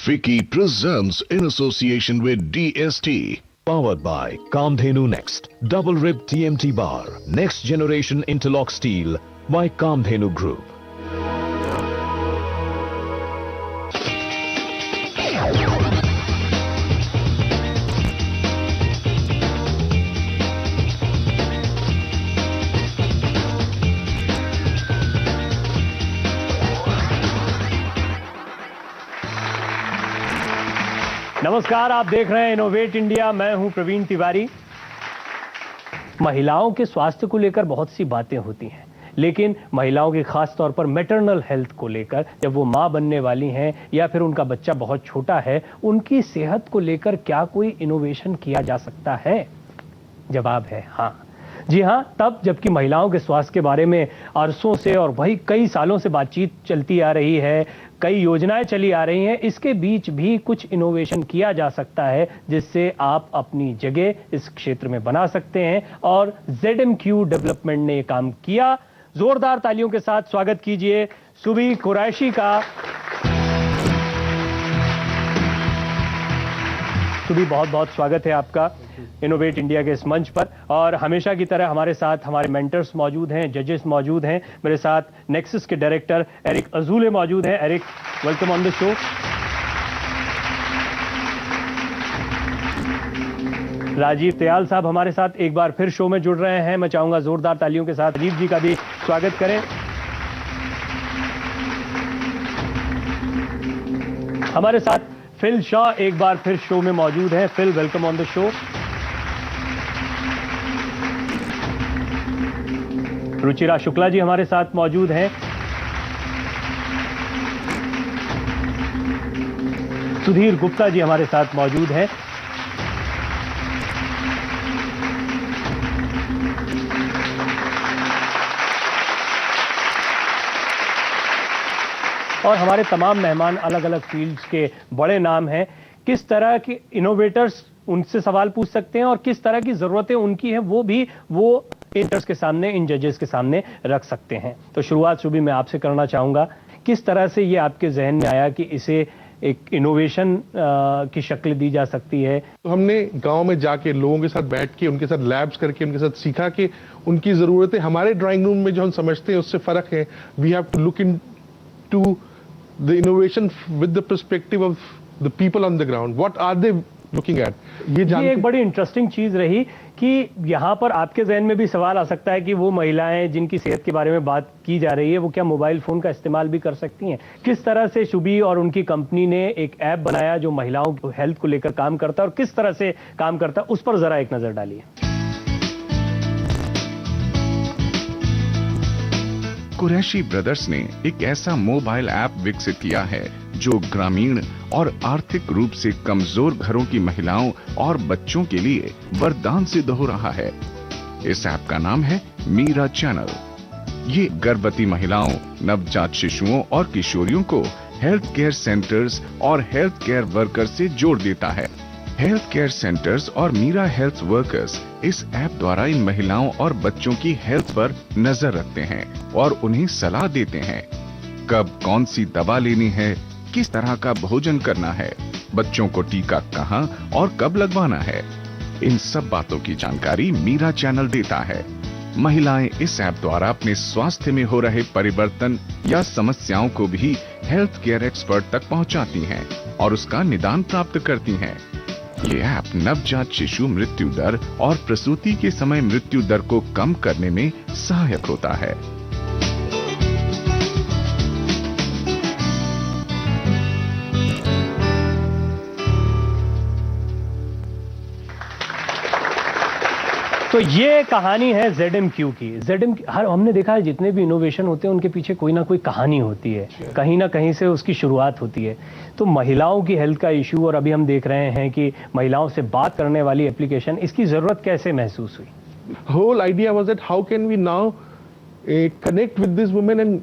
Vicky presents in association with DST. Powered by Kamdhenu Next, double rib TMT bar, next generation interlock steel by Kamdhenu Group. नमस्कार, आप देख रहे हैं innovate India. मैं हूं प्रवीण तिवारी। महिलाओं के स्वास्थ्य को लेकर बहुत सी बातें होती हैं, लेकिन महिलाओं की खास तौर पर मैटरनल हेल्थ को लेकर, जब वो मां बनने वाली हैं या फिर उनका बच्चा बहुत छोटा है, उनकी सेहत को लेकर क्या कोई इनोवेशन किया जा सकता है? जवाब है हाँ। जी हाँ, तब जबकि महिलाओं के स्वास्थ्य के बारे में अरसों से और वही कई सालों से बातचीत चलती आ रही है, कई योजनाएं चली आ रही हैं, इसके बीच भी कुछ इनोवेशन किया जा सकता है जिससे आप अपनी जगह इस क्षेत्र में बना सकते हैं। और ZMQ डेवलपमेंट ने ये काम किया। जोरदार तालियों के साथ स्वागत कीजिए सुबी कुरैशी का। सुबी, बहुत बहुत स्वागत है आपका इनोवेट इंडिया के इस मंच पर। और हमेशा की तरह हमारे साथ हमारे मेंटर्स मौजूद हैं, जजेस मौजूद हैं। मेरे साथ नेक्सस के डायरेक्टर एरिक अजूले मौजूद हैं। Eric, welcome on the show. Rajiv Dayal साहब हमारे साथ एक बार फिर शो में जुड़ रहे हैं। मैं चाहूंगा जोरदार तालियों के साथ राजीव जी का भी स्वागत करें। हमारे साथ फिल शाह एक बार फिर शो में मौजूद हैं। Phil, welcome on the show. Ruchira Shukla ji हमारे साथ मौजूद हैं। सुधीर गुप्ता जी हमारे साथ मौजूद हैं। और हमारे तमाम मेहमान अलग अलग फील्ड्स के बड़े नाम हैं। किस तरह के इनोवेटर्स, उनसे सवाल पूछ सकते हैं और किस तरह की जरूरतें उनकी हैं वो भी वो इंटर्स के सामने, इन जजेस के सामने रख सकते हैं। तो शुरुआत सुबह मैं आपसे करना चाहूंगा, किस तरह से ये आपके जहन में आया कि इसे एक इनोवेशन की शक्ल दी जा सकती है? तो हमने गांव में जाके लोगों के साथ बैठ के, उनके साथ लैब्स करके, उनके साथ सीखा कि उनकी जरूरतें हमारे ड्राइंग रूम में जो हम समझते हैं उससे फर्क है। We have to look into the innovation with the perspective of the people on the ground. What are they looking at? ये एक बड़ी इंटरेस्टिंग चीज रही कि यहाँ पर आपके जहन में भी सवाल आ सकता है कि वो महिलाएं जिनकी सेहत के बारे में बात की जा रही है, वो क्या मोबाइल फोन का इस्तेमाल भी कर सकती हैं? किस तरह से शुभी और उनकी कंपनी ने एक ऐप बनाया जो महिलाओं की हेल्थ को लेकर काम करता है और किस तरह से काम करता है, उस पर जरा एक नजर डालिए। कुरैशी ब्रदर्स ने एक ऐसा मोबाइल ऐप विकसित किया है जो ग्रामीण और आर्थिक रूप से कमजोर घरों की महिलाओं और बच्चों के लिए वरदान सिद्ध हो रहा है। इस ऐप का नाम है मीरा चैनल। ये गर्भवती महिलाओं, नवजात शिशुओं और किशोरियों को हेल्थ केयर सेंटर्स और हेल्थ केयर वर्कर्स से जोड़ देता है। हेल्थ केयर सेंटर्स और मीरा हेल्थ वर्कर्स इस ऐप द्वारा इन महिलाओं और बच्चों की हेल्थ पर नजर रखते हैं और उन्हें सलाह देते हैं कब कौन सी दवा लेनी है, किस तरह का भोजन करना है, बच्चों को टीका कहां और कब लगवाना है। इन सब बातों की जानकारी मीरा चैनल देता है। महिलाएं इस ऐप द्वारा अपने स्वास्थ्य में हो रहे परिवर्तन या समस्याओं को भी हेल्थ केयर एक्सपर्ट तक पहुंचाती हैं और उसका निदान प्राप्त करती हैं। ये ऐप नवजात शिशु मृत्यु दर और प्रसूति के समय मृत्यु दर को कम करने में सहायक होता है। तो ये कहानी है ZMQ की। हमने देखा है जितने भी इनोवेशन होते हैं उनके पीछे कोई ना कोई कहानी होती है, कहीं ना कहीं से उसकी शुरुआत होती है। तो महिलाओं की हेल्थ का इशू, और अभी हम देख रहे हैं कि महिलाओं से बात करने वाली एप्लीकेशन, इसकी जरूरत कैसे महसूस हुई? Whole idea was that how can we now connect with these women and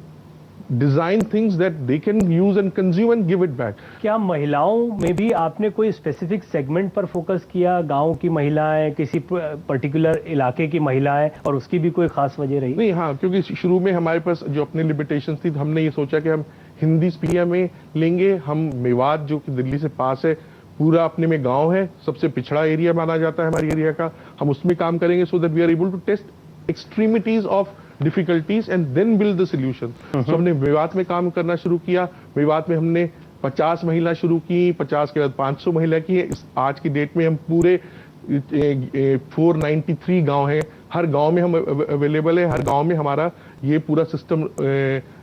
design things that they can use and consume and give it back. क्या महिलाओं में भी आपने कोई स्पेसिफिक सेगमेंट पर फोकस किया? गांव की महिलाएं, किसी पर्टिकुलर इलाके की महिलाएं, और उसकी भी कोई खास वजह रही? नहीं, हाँ, क्योंकि शुरू में हमारे पास जो अपनी लिमिटेशंस थी, हमने ये सोचा कि हम हिंदी स्पीकिंग में लेंगे। हम मेवात जो कि दिल्ली से पास है, पूरा अपने में गांव है, सबसे पिछड़ा एरिया माना जाता है हमारे एरिया का, हम उसमें काम करेंगे so that we are able to test extremities of difficulties and then build the solution. So हमने मेवात में काम करना शुरू किया। मेवात में हमने 50 महिला शुरू की, 50 के बाद 500 महिला की है। आज की डेट में हम पूरे 493 गांव हैं, हर गांव में हम अवेलेबल है, हर गांव में हमारा ये पूरा सिस्टम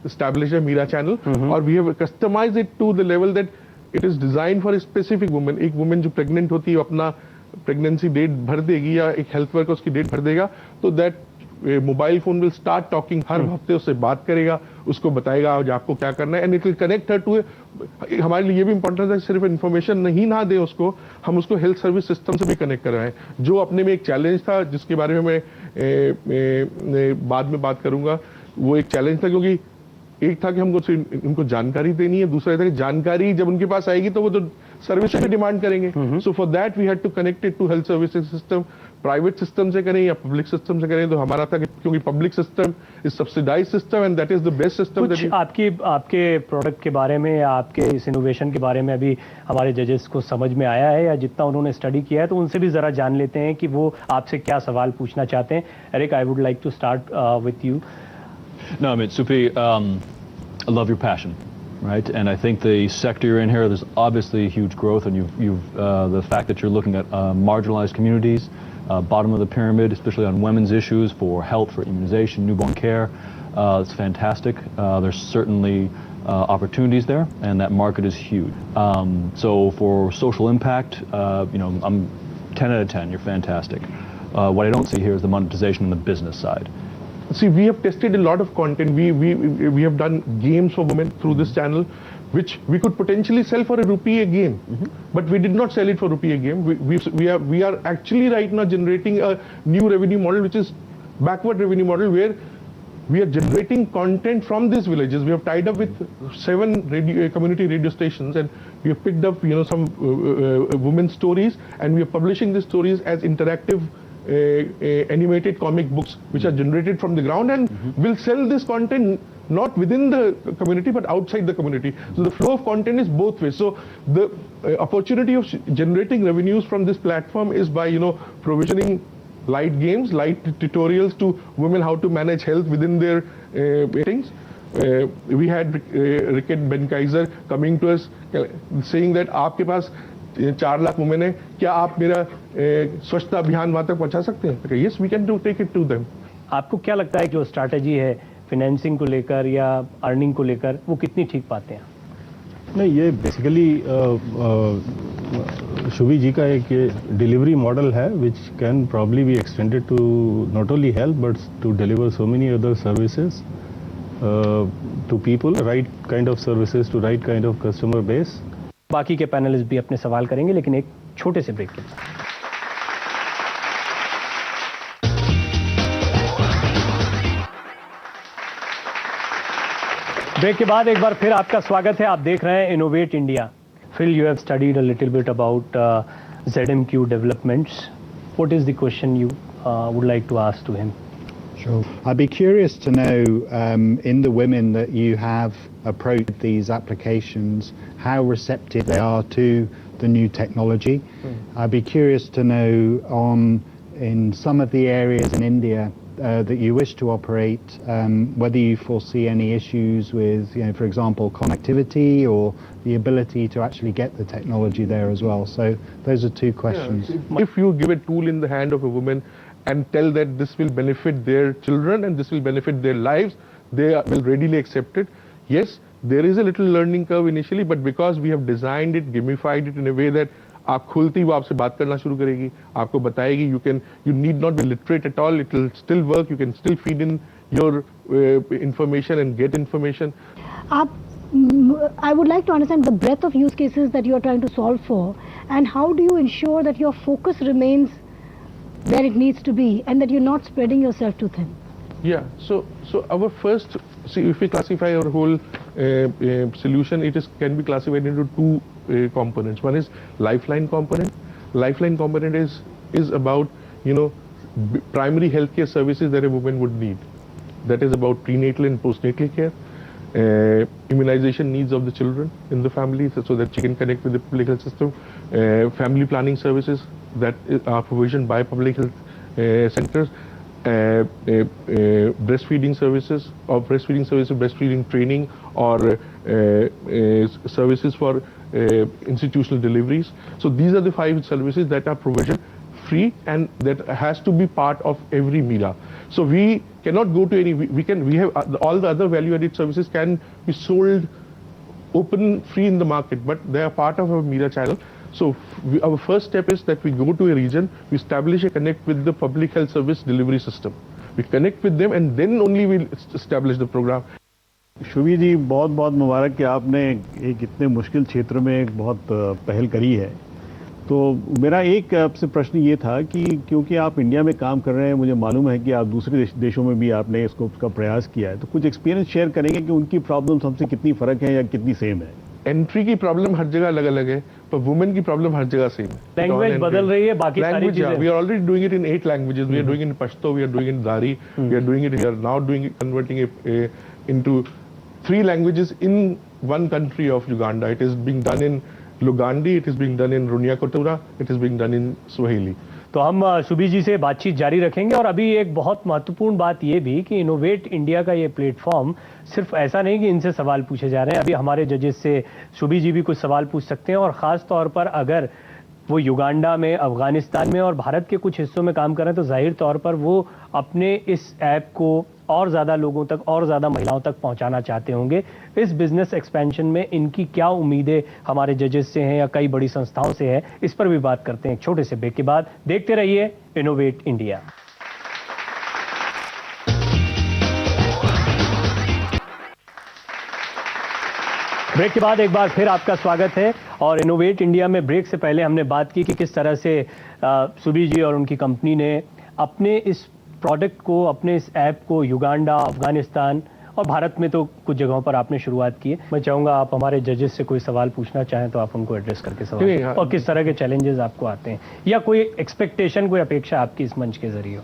एस्टैब्लिश है, मीरा चैनल। और we have customized it to the level that it is design for a specific women. एक वुमेन जो प्रेग्नेंट होती है अपना प्रेगनेंसी डेट भर देगी या एक हेल्थ वर्कर उसकी डेट भर देगा, तो that mobile phone will start talking, हर हफ्ते उससे बात करेगा, उसको बताएगा आज आपको क्या करना है, and it will connect her to. हमारे लिए ये भी इंपॉर्टेंट है सिर्फ इन्फॉर्मेशन नहीं ना दे उसको, हम उसको हेल्थ सर्विस सिस्टम से भी कनेक्ट कराएं, जो अपने में एक चैलेंज था जिसके बारे में मैं बाद में बात करूंगा। वो एक चैलेंज था क्योंकि एक था कि हमको उनको जानकारी देनी है, दूसरा था कि जानकारी जब उनके पास आएगी तो वो तो सर्विस की डिमांड करेंगे। So for that we had to connect it to health services system. Private system से करें या पब्लिक सिस्टम से करें, तो हमारा था कि क्योंकि public system is subsidize system and that is the best system. कुछ आपके प्रोडक्ट के बारे में या आपके इस इनोवेशन के बारे में अभी हमारे जजेस को समझ में आया है या जितना उन्होंने स्टडी किया है, तो उनसे भी जरा जान लेते हैं कि वो आपसे क्या सवाल पूछना चाहते हैं। Eric, I would like to start with you. No, I mean, Supi, I love your passion, right? And I think the sector you're in here, there's obviously huge growth, and the fact that you're looking at marginalized communities, bottom of the pyramid, especially on women's issues for health, for immunization, newborn care, it's fantastic. There's certainly opportunities there, and that market is huge. So for social impact, I'm 10 out of 10. You're fantastic. What I don't see here is the monetization on the business side. See, we have tested a lot of content. We have done games for women through this channel, which we could potentially sell for ₹1 a game, but we did not sell it for ₹1 a game. We are actually right now generating a new revenue model, which is backward revenue model, where we are generating content from these villages. We have tied up with 7 community radio stations, and we have picked up some women's stories, and we are publishing these stories as interactive animated comic books which are generated from the ground, and will sell this content not within the community but outside the community. So the flow of content is both ways. So the opportunity of generating revenues from this platform is by provisioning light games, light tutorials to women how to manage health within their meetings. We had Ricket Benkaiser coming to us saying that आपके पास 4 lakh women है, क्या आप मेरा स्वच्छता अभियान वहां तक पहुंचा सकते हैं? Yes, we can take it to them. आपको क्या लगता है जो स्ट्रैटेजी है फाइनेंसिंग को लेकर या अर्निंग को लेकर, वो कितनी ठीक पाते हैं? नहीं, ये बेसिकली शुभी जी का एक डिलीवरी मॉडल है which can probably be extended to not only help but to deliver so many other services to people, right kind of services to right kind of customer base. बाकी के panelist भी अपने सवाल करेंगे, लेकिन एक छोटे से ब्रेक के बाद। ब्रेक के बाद एक बार फिर आपका स्वागत है। आप देख रहे हैं innovate India. Phil, you have studied a little bit about ZMQ developments. What is the question you would like to ask to him? Sure. I'd be curious to know, in the women that you have approached these applications, how receptive they are to the new technology. I'd be curious to know in some of the areas in India that you wish to operate, whether you foresee any issues with, for example, connectivity or the ability to actually get the technology there as well. So those are 2 questions. Yeah, if you give a tool in the hand of a woman and tell that this will benefit their children and this will benefit their lives, they will readily accept it. Yes, there is a little learning curve initially, but because we have designed it, gamified it in a way that आप खुलती वो आपसे बात करना शुरू करेगी, आपको बताएगी, you need not be literate at all, it will still work, you can still feed in your information and get information. I would like to understand the breadth of use cases that you are trying to solve for, and how do you ensure that your focus remains where it needs to be and that you're not spreading yourself too thin? Yeah, so our first, see, if we classify our whole solution, can be classified into 2 components. One is lifeline component. Lifeline component is about primary healthcare services that a woman would need. That is about prenatal and postnatal care. immunization needs of the children in the family, so that she can connect with the public health system, family planning services that are provisioned by public health centers, breastfeeding services, breastfeeding training, or services for institutional deliveries. So these are the 5 services that are provisioned free, and that has to be part of every Mira. So we cannot go to any, we have all the other value-added services can be sold open free in the market, but they are part of our Mira channel. So our first step is that we go to a region, we establish a connect with the public health service delivery system. We connect with them, and then only we establish the program. Shubhi जी, बहुत बहुत मुबारक कि आपने एक इतने मुश्किल क्षेत्र में एक बहुत पहल करी है। तो मेरा एक आपसे प्रश्न ये था कि क्योंकि आप इंडिया में काम कर रहे हैं, मुझे मालूम है कि आप दूसरे देशों में भी आपने इसको उसका प्रयास किया है, तो कुछ एक्सपीरियंस शेयर करेंगे कि उनकी प्रॉब्लम्स हमसे कितनी फ़र्क है या कितनी सेम है? एंट्री की प्रॉब्लम हर जगह अलग अलग है, पर वुमेन की प्रॉब्लम हर जगह सेम है। लैंग्वेज बदल रही है, बाकी सारी चीजें। We are already doing it in 8 languages. We are doing in Pashto, we are doing in Dari, we are doing it, we are now doing it, converting it into 3 languages in one country of Uganda. It is being done in Lugandi, it is being done in Runyakotura, it is being done in Swahili. तो हम शुभी जी से बातचीत जारी रखेंगे। और अभी एक बहुत महत्वपूर्ण बात ये भी कि इनोवेट इंडिया का ये प्लेटफॉर्म सिर्फ ऐसा नहीं कि इनसे सवाल पूछे जा रहे हैं, अभी हमारे जजेस से शुभी जी भी कुछ सवाल पूछ सकते हैं। और ख़ास तौर पर अगर वो युगांडा में, अफगानिस्तान में और भारत के कुछ हिस्सों में काम कर रहे हैं, तो जाहिर तौर पर वो अपने इस ऐप को और ज़्यादा लोगों तक, और ज़्यादा महिलाओं तक पहुंचाना चाहते होंगे। इस बिजनेस एक्सपेंशन में इनकी क्या उम्मीदें हमारे जजेस से हैं या कई बड़ी संस्थाओं से है, इस पर भी बात करते हैं एक छोटे से ब्रेक के बाद। देखते रहिए इनोवेट इंडिया। ब्रेक के बाद एक बार फिर आपका स्वागत है। और इनोवेट इंडिया में ब्रेक से पहले हमने बात की कि किस तरह से सुबी जी और उनकी कंपनी ने अपने इस प्रोडक्ट को, अपने इस ऐप को युगांडा, अफगानिस्तान और भारत में तो कुछ जगहों पर आपने शुरुआत की है। मैं चाहूँगा आप हमारे जजेस से कोई सवाल पूछना चाहें तो आप उनको एड्रेस करके सवाल, और किस तरह के चैलेंजेस आपको आते हैं या कोई एक्सपेक्टेशन, कोई अपेक्षा आपकी इस मंच के जरिए हो।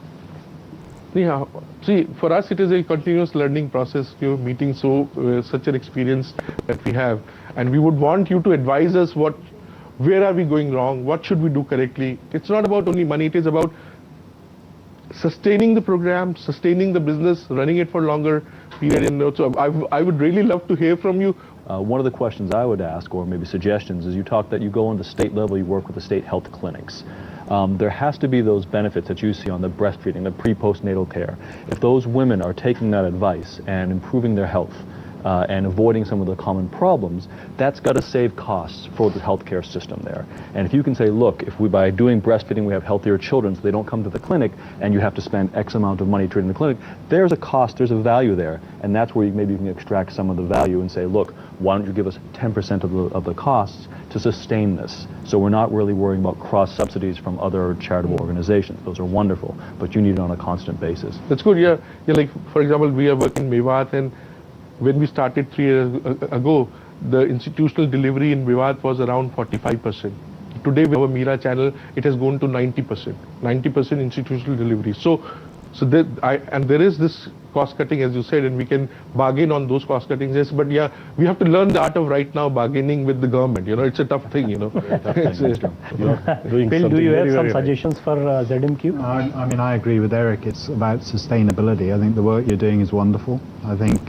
Yeah, see, for us it is a continuous learning process. You're meeting such an experience that we have, and we would want you to advise us where are we going wrong, what should we do correctly. It's not about only money, it is about sustaining the program, sustaining the business, running it for longer period. And so I would really love to hear from you. One of the questions I would ask, or maybe suggestions, is you talk that you go on the state level, you work with the state health clinics. There has to be those benefits that you see on the breastfeeding, the pre-postnatal care. If those women are taking that advice and improving their health and avoiding some of the common problems, that's got to save costs for the healthcare system there. And if you can say, look, if by doing breastfeeding we have healthier children so they don't come to the clinic and you have to spend X amount of money treating the clinic, there's a cost, there's a value there. And that's where maybe you can extract some of the value and say, look, why don't you give us 10% of the costs to sustain this? So we're not really worrying about cross subsidies from other charitable organizations. Those are wonderful, but you need it on a constant basis. That's good. Yeah, like for example, we are working in Mewat, and when we started 3 years ago, the institutional delivery in Mewat was around 45%. Today with our Mira channel, it has gone to 90%. 90% institutional delivery. So there is this cost cutting, as you said, and we can bargain on those cost cuttings. Yes, but yeah, we have to learn the art of right now bargaining with the government. You know, it's a tough thing. You know. Bill, do you have some suggestions for ZMQ? I mean, I agree with Eric. It's about sustainability. I think the work you're doing is wonderful. I think,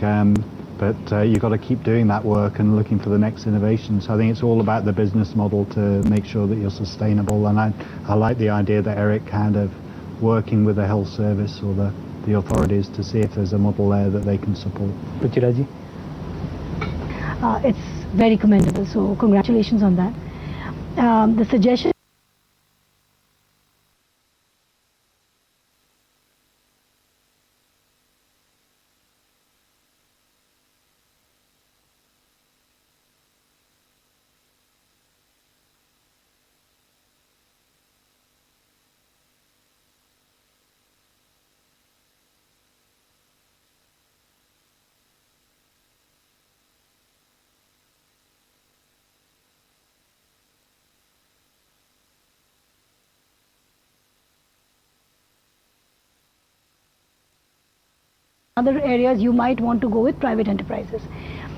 but you've got to keep doing that work and looking for the next innovations. So I think it's all about the business model to make sure that you're sustainable. And I like the idea that Eric kind of working with the health service or the authorities to see if there's a model there that they can support. Ruchira ji? It's very commendable, so congratulations on that. The suggestion other areas you might want to go with private enterprises.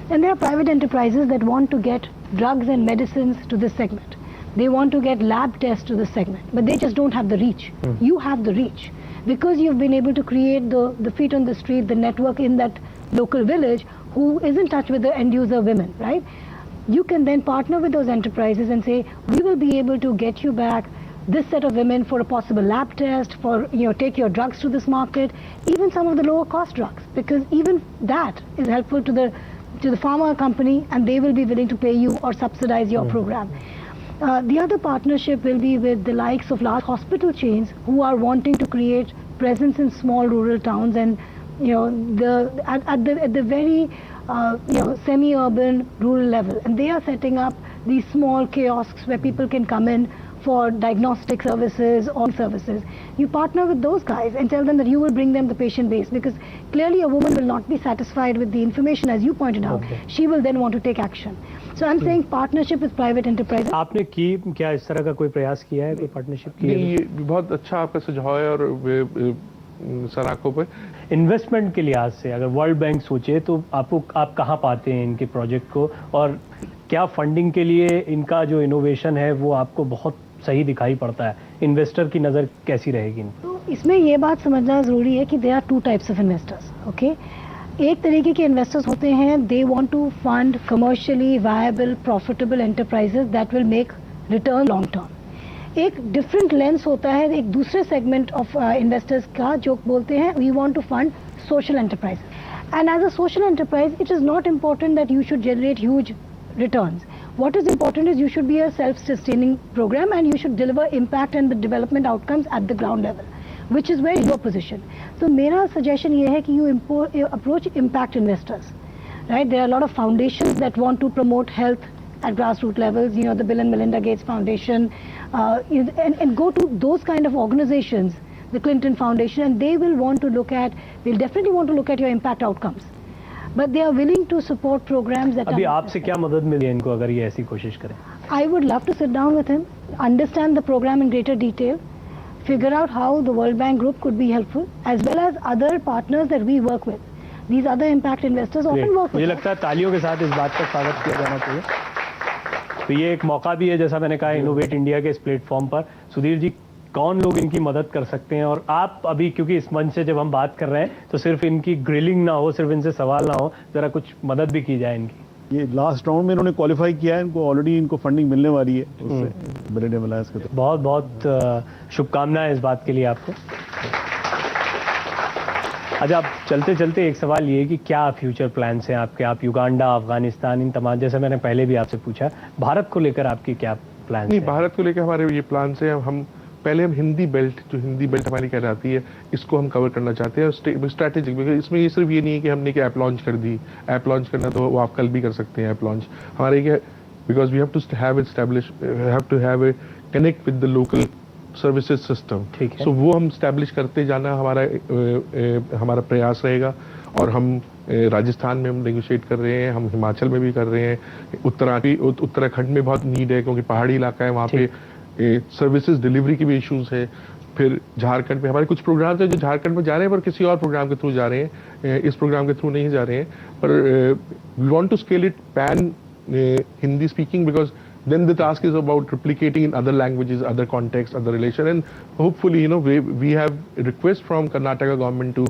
And there are private enterprises that want to get drugs and medicines to this segment. They want to get lab tests to this segment, but they just don't have the reach. You have the reach. Because you've been able to create the feet on the street, the network in that local village who is in touch with the end user women, right? You can then partner with those enterprises and say, we will be able to get you back this set of women for a possible lab test, for, take your drugs to this market, even some of the lower cost drugs, because even that is helpful to the pharma company, and they will be willing to pay you or subsidize your program. The other partnership will be with the likes of large hospital chains who are wanting to create presence in small rural towns, and at the very semi-urban rural level, and they are setting up these small kiosks where people can come in for diagnostic services or services. You partner with those guys and tell them that you will bring them the patient base, because clearly a woman will not be satisfied with the information, as you pointed out. She will then want to take action. So I'm saying partnership with private enterprises. आपने क्या इस तरह का कोई प्रयास किया है, कोई पार्टनरशिप की है? ये बहुत अच्छा आपका सुझाव है और सराखों पे इन्वेस्टमेंट के लिहाज से अगर वर्ल्ड बैंक सोचे तो आप कहाँ पाते हैं इनके प्रोजेक्ट को, और क्या फंडिंग के लिए इनका जो इनोवेशन है वो आपको बहुत सही दिखाई पड़ता है? इन्वेस्टर की नज़र कैसी रहेगी? तो इसमें ये बात समझना ज़रूरी है कि there are two types of investors. Okay, एक तरीके के इन्वेस्टर्स होते हैं, they want to fund commercially viable profitable enterprises that will make return long term. एक डिफरेंट लेंस होता है एक दूसरे सेगमेंट ऑफ इन्वेस्टर्स का, जो बोलते हैं we want to fund social enterprise. And as a social enterprise it is not important that you should generate huge returns. What is important is you should be a self-sustaining program, and you should deliver impact and the development outcomes at the ground level, which is where your position. So मेरा suggestion ये है कि you approach impact investors, right? There are a lot of foundations that want to promote health at grassroots levels, the Bill and Melinda Gates Foundation, and go to those kind of organizations, the Clinton Foundation, and they will want to they'll definitely want to look at your impact outcomes. But they are willing to support programs that अभी आपसे क्या मदद मिली है इनको अगर ये ऐसी कोशिश करें? I would love to sit down with him, understand the program in greater detail, figure out how the World Bank Group could be helpful, as well as other partners that we work with. These other impact investors often work with. मुझे लगता है तालियों के साथ इस बात का स्वागत किया जाना चाहिए. तो ये एक मौका भी है, जैसा मैंने कहा, इनोवेट इंडिया के इस प्लेटफॉर्म पर. सुधीर जी, कौन लोग इनकी मदद कर सकते हैं? और आप अभी, क्योंकि इस मंच से जब हम बात कर रहे हैं तो सिर्फ इनकी ग्रिलिंग ना हो, सिर्फ इनसे सवाल ना हो, जरा कुछ मदद भी की जाए इनकी. ये लास्ट राउंड में इन्होंने क्वालिफाई किया है, इनको ऑलरेडी इनको फंडिंग मिलने वाली है उससे बिल एंड मेलिंडा के. बहुत बहुत शुभकामनाएं इस बात के लिए आपको. अच्छा, अब चलते चलते एक सवाल ये है कि क्या फ्यूचर प्लान्स हैं आपके? आप युगांडा, अफगानिस्तान, इन तमाम, जैसे मैंने पहले भी आपसे पूछा, भारत को लेकर आपकी क्या प्लान? नहीं, भारत को लेकर हमारे ये प्लान है, हम हिंदी बेल्ट हमारी कहलाती है, इसको हम कवर करना चाहते हैं. स्ट्रैटेजिक, इसमें ये सिर्फ ये नहीं है कि हमने ऐप लॉन्च कर दी. ऐप लॉन्च करना तो वो आप कल भी कर सकते हैं. ऐप लॉन्च हमारे क्या, because we have to have a connect with the local services system. So वो हम स्टैब्लिश करते जाना हमारा प्रयास रहेगा. और हम राजस्थान में हम नेगोशिएट कर रहे हैं, हम हिमाचल में भी कर रहे हैं, उत्तराखंड में बहुत नीड है क्योंकि पहाड़ी इलाका है, वहाँ पे सर्विसेज डिलीवरी की भी इश्यूज है. फिर झारखंड में हमारे कुछ प्रोग्राम्स हैं जो झारखंड में जा रहे हैं, पर किसी और प्रोग्राम के थ्रू जा रहे हैं, इस प्रोग्राम के थ्रू नहीं जा रहे हैं. पर we want to scale it pan Hindi speaking, because then the task is about replicating in other languages, other contexts, other relation, and hopefully we have a request from Karnataka government to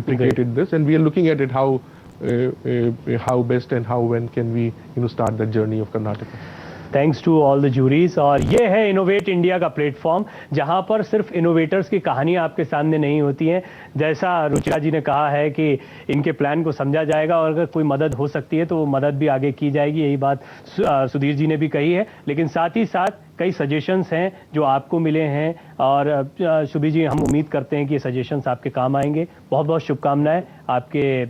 replicate this, and we are looking at it how best and how when can we start that journey of Karnataka. Thanks to all the juries. और ये है innovate India का platform, जहां पर सिर्फ innovators की कहानियां आपके सामने नहीं होती हैं. जैसा रुचिरा जी ने कहा है कि इनके प्लान को समझा जाएगा, और अगर कोई मदद हो सकती है तो वो मदद भी आगे की जाएगी. यही बात सुधीर जी ने भी कही है. लेकिन साथ ही साथ कई सजेशंस हैं जो आपको मिले हैं, और सुधीर जी, हम उम्मीद करते हैं कि ये सजेशंस आपके काम आएंगे. बहुत बहुत शुभकामनाएं आपके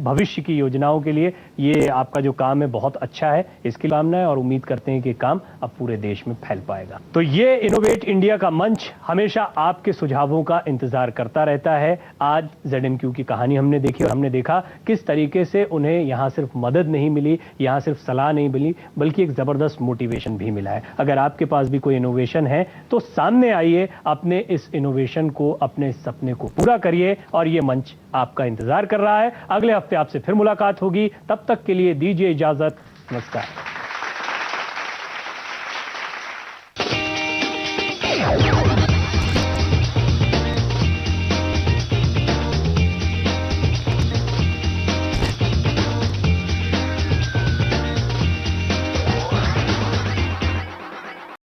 भविष्य की योजनाओं के लिए. ये आपका जो काम है बहुत अच्छा है, इसकी कामनाएं, और उम्मीद करते हैं कि काम अब पूरे देश में फैल पाएगा. तो ये इनोवेट इंडिया का मंच हमेशा आपके सुझावों का इंतजार करता रहता है. आज ZNQ की कहानी हमने देखी, और हमने देखा किस तरीके से उन्हें यहाँ सिर्फ मदद नहीं मिली, यहाँ सिर्फ सलाह नहीं मिली, बल्कि एक जबरदस्त मोटिवेशन भी मिला है. अगर आपके पास भी कोई इनोवेशन है तो सामने आइए, जाइए, अपने इस इनोवेशन को, अपने सपने को पूरा करिए और ये मंच आपका इंतजार कर रहा है। अगले हफ्ते आपसे फिर मुलाकात होगी, तब तक के लिए दीजिए इजाजत। नमस्कार।